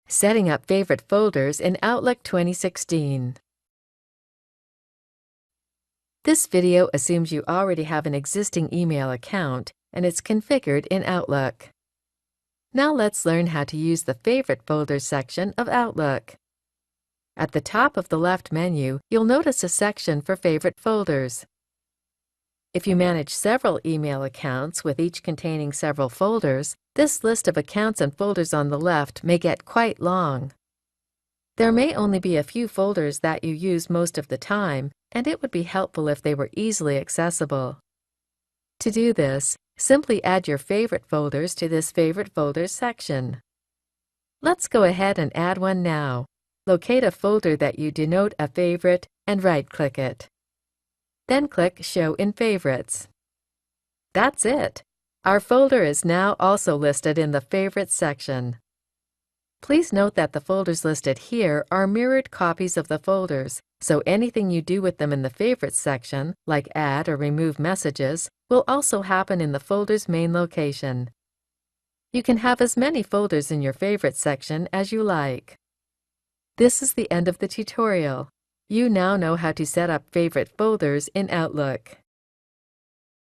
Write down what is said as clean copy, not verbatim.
Setting up favorite folders in Outlook 2016. This video assumes you already have an existing email account and it's configured in Outlook. Now let's learn how to use the Favorite Folders section of Outlook. At the top of the left menu, you'll notice a section for favorite folders. If you manage several email accounts with each containing several folders, this list of accounts and folders on the left may get quite long. There may only be a few folders that you use most of the time, and it would be helpful if they were easily accessible. To do this, simply add your favorite folders to this Favorite Folders section. Let's go ahead and add one now. Locate a folder that you denote a favorite and right-click it. Then click Show in Favorites. That's it! Our folder is now also listed in the Favorites section. Please note that the folders listed here are mirrored copies of the folders, so anything you do with them in the Favorites section, like add or remove messages, will also happen in the folder's main location. You can have as many folders in your Favorites section as you like. This is the end of the tutorial. You now know how to set up favorite folders in Outlook.